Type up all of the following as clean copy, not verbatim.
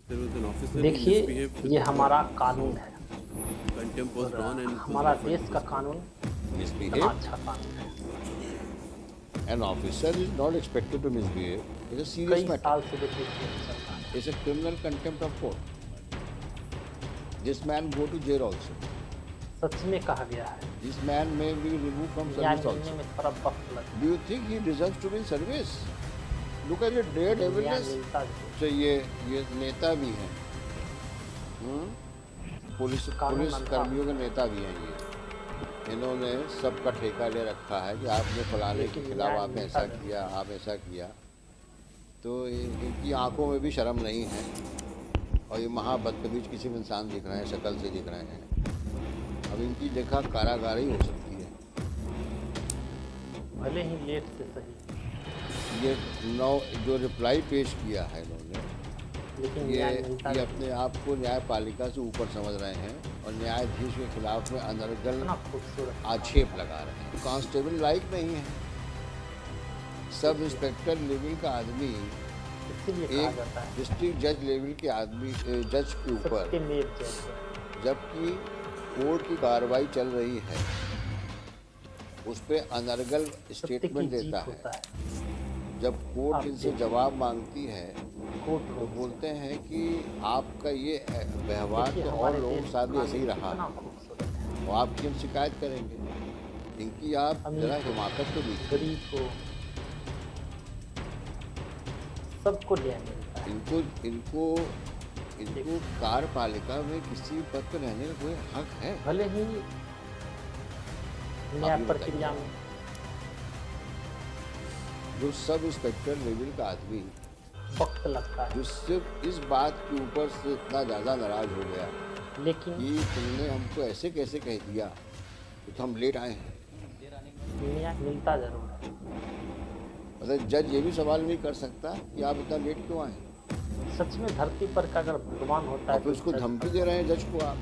देखिए, ये हमारा कानून है Contempt was और drawn and it was हमारा referred देश to का the court. कानून इतना misbehave. अच्छा कानून है। An officer is not expected to misbehave. It's a serious कई matter. साल से देखिए केस चल रहा है। It's a criminal contempt of court. This man go to jail also. सच में कहा गया है, This man may be removed from न्याय service मिलने also. में थोड़ा वक्त लगता Do you think he deserves to be in service? Look at the dead है, न्याय evidence. मिलता जरूर। तो ये नेता भी हैं, पुलिस कर्मियों के नेता भी हैं ये। इन्होंने सबका ठेका ले रखा है कि आपने फलाने के खिलाफ आपने ऐसा किया, आप ऐसा किया। तो इनकी आंखों में भी शर्म नहीं है और ये महाबदतमीज किसी भी इंसान दिख रहे हैं, शक्ल से दिख रहे हैं। अब इनकी जगह कारागार ही हो सकती है। भले ही लेट से सही, ये जो रिप्लाई पेश किया है इन्होंने, लेकिन ये न्याय मिलता अपने आप को न्यायपालिका से ऊपर समझ रहे हैं और न्यायाधीश के खिलाफ में अनर्गल इतना खूबसूरत आक्षेप लगा रहे हैं। कांस्टेबल लाइक नहीं है, सब इंस्पेक्टर लेवल का आदमी इसीलिए कहा एक जाता है डिस्ट्रिक्ट जज लेवल के आदमी जज के ऊपर, सत्यमेव जयते। जबकि कोर्ट की कार्रवाई चल रही है, उस पर अनर्गल स्टेटमेंट देता है। जब कोर्ट इनसे जवाब मांगती है तो बोलते हैं कि आपका ये व्यवहार तो और लोगों के साथ भी ऐसे ही रहा है और आपकी हम शिकायत करेंगे। इनकी आप जरा हिमाकत तो देखिए। गरीब को सबको न्याय मिलता है। इनको कार्यपालिका में किसी पद पर रहने का कोई हक है? भले ही न्याय प्रक्रिया में जो सब इंस्पेक्टर लेवल का आदमी वक्त लगता है, जो सिर्फ इस बात के ऊपर से इतना ज़्यादा नाराज हो गया लेकिन कि तुमने हमको ऐसे कैसे कह दिया तो हम लेट आए हैं। न्याय मिलता जरूर है। मतलब जज ये भी सवाल नहीं कर सकता कि आप इतना लेट क्यों आए। सच में धरती पर का अगर भगवान होता है आप उसको धमकी दे रहे हैं जज को आप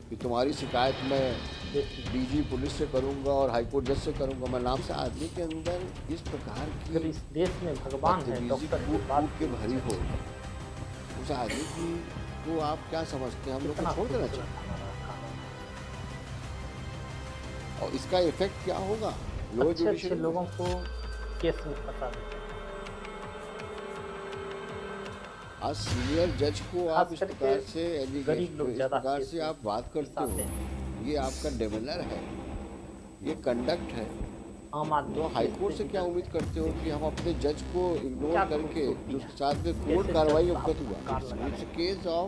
कि तुम्हारी शिकायत मैं डीजी पुलिस से करूंगा और हाईकोर्ट जज से करूंगा। मैं नाम से आदमी के अंदर इस प्रकार की अगर इस देश में भगवान है, डॉक्टर की बात के भरी हो, उस आदमी की को आप क्या समझते हैं? हम लोग को छोड़ देना चाहिए। और इसका इफेक्ट क्या होगा? अच्छे लोगों को केस में फंसा देते हैं। आज सीनियर जज को आप इस प्रकार से आप बात करते हो, ये आपका डेमनर है, ये कंडक्ट है। आम आदमी तो हाईकोर्ट से क्या उम्मीद करते हो कि हम अपने जज को इग्नोर करके जो साथ में कोर्ट कार्रवाई अवगत हुआ? It's a case of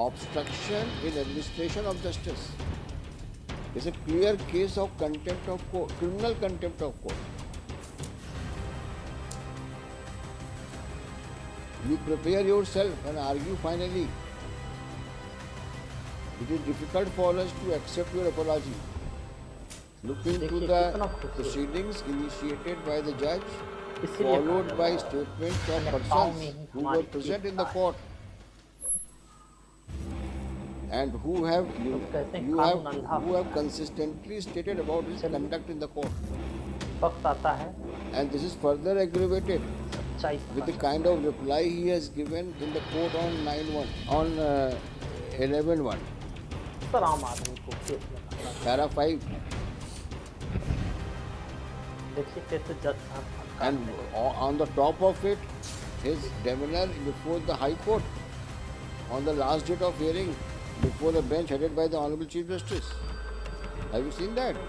obstruction in administration of justice. It's a clear case of contempt of court, criminal contempt of court. You prepare yourself and argue finally. It is difficult for us to accept your apology. Look into the proceedings initiated by the judge, followed by statements of persons who were present in the court and who have consistently stated about his conduct in the court. वक्त आता है And this is further aggravated with the kind of reply he has given in the court on 11/1. Sir आम आदमी को case में Para 5. देखिए कैसे जज साहब And on the top of it, his demeanor before the High Court on the last date of hearing before the bench headed by the Honorable Chief Justice. Have you seen that?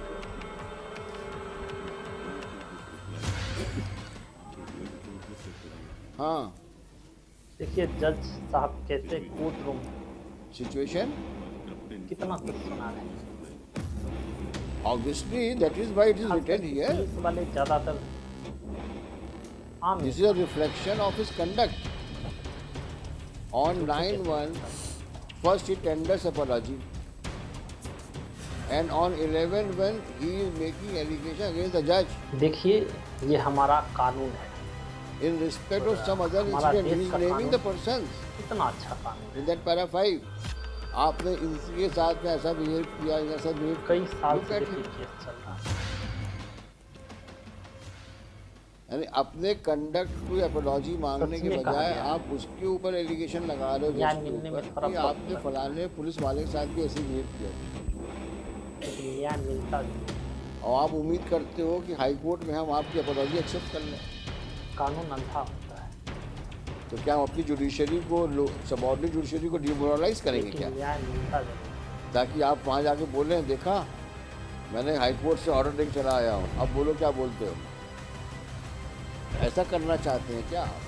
हाँ, देखिए जज साहब कैसे court room situation कितना कुछ सुना रहे हैं। Obviously, that is why it is written here. Police वाले ज्यादातर This is a reflection of his conduct. On 9/1, first he tenders apology, and on 11/1 he is making allegation against the judge. देखिए ये हमारा कानून है। In respect of some other incident, he is naming the persons. कितना अच्छा कानून। In that para 5, आपने इनके साथ में ऐसा बिहेव किया, ऐसा बिहेव कई साल से केस चल रहा है। यानी अपने कंडक्ट को अपॉलॉजी मांगने सच के में कहा बजाय गया। आप उसके ऊपर एलिगेशन लगा रहे हो न्याय जिसके मिलने में ऊपर थोड़ा कि वक्त आपने लगता फलाने पुलिस वाले के साथ भी ऐसे बिहेव किया, लेकिन न्याय मिलता नहीं। और आप उम्मीद करते हो कि हाई कोर्ट में हम आपकी अपॉलॉजी एक्सेप्ट कर लें। कानून अंधा होता है, तो क्या हम अपनी जुडिशरी को सबऑर्डिनेट जुडिशरी को डिमोरलाइज करेंगे क्या, लेकिन न्याय मिलता जरूर। ताकि आप वहाँ जाके बोलें देखा मैंने हाई कोर्ट से ऑर्डर लेके चला आया हूँ, अब बोलो क्या बोलते हो। ऐसा करना चाहते हैं क्या आप?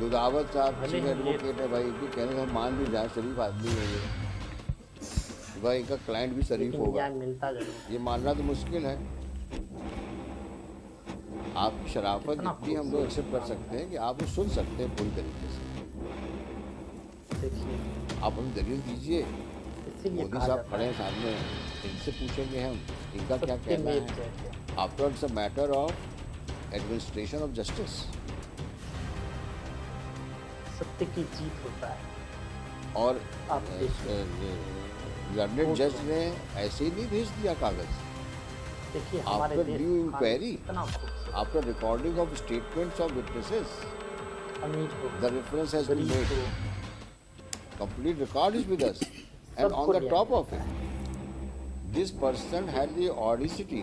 दुधावत साहब भले किसी ही एडवोकेट है भाई, जो कहने हम मान भी जाए शरीफ आदमी है ये, भाई इनका क्लाइंट भी शरीफ लेकिन होगा, न्याय मिलता जरूर। ये मानना तो मुश्किल है। आपकी शराफत कितना इतनी हम लोग एक्सेप्ट कर सकते हैं कि आप वो सुन सकते हैं पूरी तरीके से। देखिए, आप हमें दलील दीजिए, इसीलिए मोदी कहा साहब जाता खड़े है हैं सामने, इनसे पूछेंगे हम इनका क्या कहना सत्यमेव है। जयते। After it's a matter of administration of justice. सत्य की जीत होता है। और आप देखिए, लर्नेड जज ने ऐसे ही नहीं भेज दिया कागज। देखिए हमारे आफ्टर देश ड्यू का कानून इंक्वायरी, कितना खूबसूरत, after recording of statements of witnesses, अमीर हो, द रेफरेंस हैज बीन गरीब मेड, हो, complete record is with us, and सबको on the न्याय top of मिलता है। it, this person had the audacity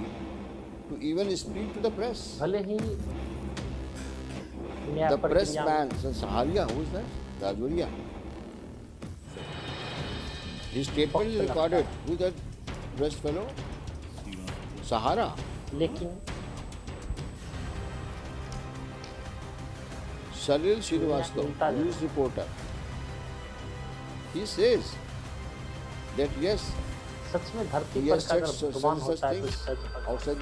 to even speak to the press. भले ही न्याय The press प्रक्रिया में man, Saharia, who is that? Rajoria. His statement is वक्त recorded. लगता Who is that press fellow? Sahara. लेकिन Salil Srivastava, मिलता है। news reporter. He says that yes, सच में धरती he पर has का said अगर भगवान such होता है तो things सच भगवान। outside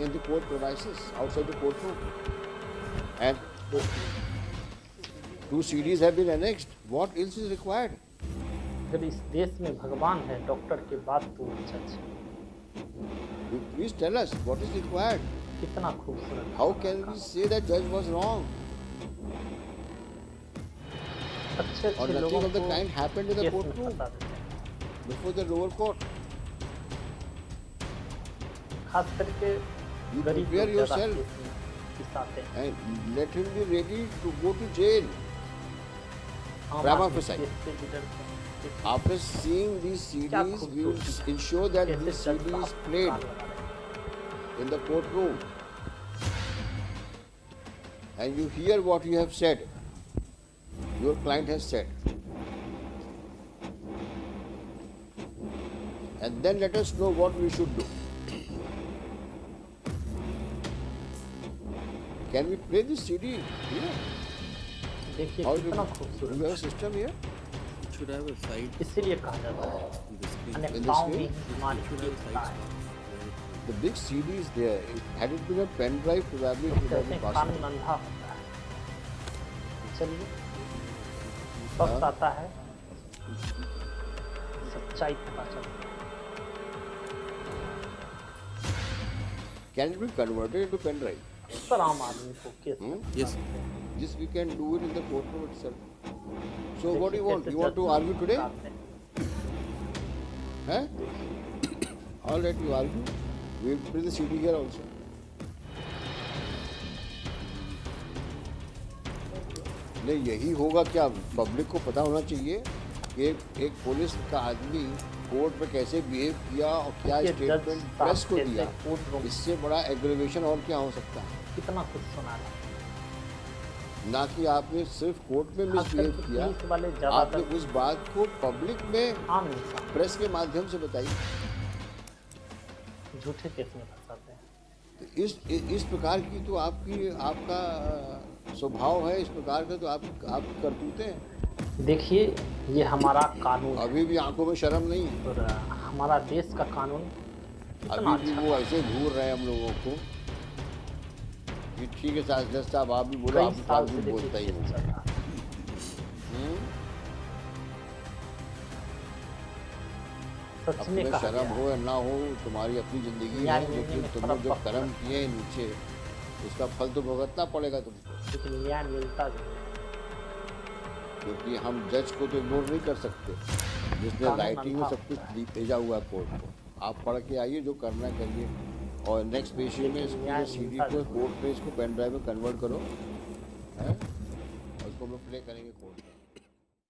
in the court premises, outside the courtroom, and two CDs have been annexed. What else is required? अगर इस देश में भगवान है डॉक्टर के बाद तो सच है। You please tell us what is required. कितना खूबसूरत। How can we say that judge was wrong अच्छे or अच्छे लोगों nothing of the को kind happened in the case में courtroom फंसा देते हैं। before the lower court? खास करके You गरीब prepare लोग ज्यादा yourself केस में फंसाते हैं। and let him be ready to go to jail. आम Prima आदमी facie. केस से गुजरते हैं। देखिए, After seeing these क्या CDs, we will खूबसूरत ensure that कैसे these जज CDs साहब played कार लगा रहे हैं। in the courtroom and you hear what you have said, your client has said, and then let us know what we should do. Can we play this CD here? देखिए How do कितना we खूबसूरत have a system here? It should have a side इसीलिए कहा जाता है in the screen. In this अनेकाओं way, में हमारी It should have a Ekta side है। spot. The big CD is there. Had it been a pen drive, probably it would have कहते been हैं possible. कानून अंधा होता है। चलिए वक्त हाँ। आता है सच्चाई पता चलती है। Can it be converted into pen drive? पर आम आदमी को केस में फंसा Yes. देते हैं। This we can do it in the courtroom itself. So what do you देखिए want? कैसे You want to जज argue today? बताते हैं। Huh? All right, you argue. We will play the CD here also. नहीं यही होगा क्या? Public को पता होना चाहिए कि एक पुलिस का आदमी कोर्ट में कैसे बिहेव किया और क्या ये जज स्टेटमेंट साहब प्रेस को कैसे दिया। कोर्ट रूम इससे बड़ा एग्रीवेशन और क्या हो सकता है? कितना कुछ सुना रहे हैं। ना कि आपने सिर्फ कोर्ट में खास मिसबिहेव करके किया, पुलिस वाले आपने ज्यादातर उस बात को पब्लिक में आम इंसान प्रेस के माध्यम से बताई। झूठे केस में फंसाते हैं। तो इस प्रकार की तो आपका स्वभाव है, इस प्रकार का तो आप करतूते हैं। देखिए ये हमारा कानून है अभी भी आंखों में शर्म नहीं है। और हमारा देश का कानून कितना अभी भी अच्छा वो ऐसे घूर रहे हैं हम लोगों को कि ठीक है जज साहब आप भी बोलो, कई आप साल भी से बोलता ही देखिए हूँ। चल रहा है। सच में अपने कहा शर्म गया हो या ना हो, तुम्हारी अपनी जिंदगी न्याय है, मिलने लेकिन में तुमने थोड़ा जो वक्त कर्म लगता किए हैं नीचे, उसका फल तो भुगतना पड़ेगा तुमको। लेकिन न्याय मिलता जरूर है। क्योंकि हम जज को तो इग्नोर नहीं कर सकते, जिसने कानून राइटिंग में अंधा सब कुछ भेजा हुआ है कोर्ट को। आप पढ़ के आइए, जो करना है करिए। और नेक्स्ट पेशी में लेकिन इसकी न्याय सीडी मिलता को जरूर कोर्ट में इसको पेन ड्राइव में कन्वर्ट करो, है, और इसको हम लोग प्ले करेंगे कोर्ट में।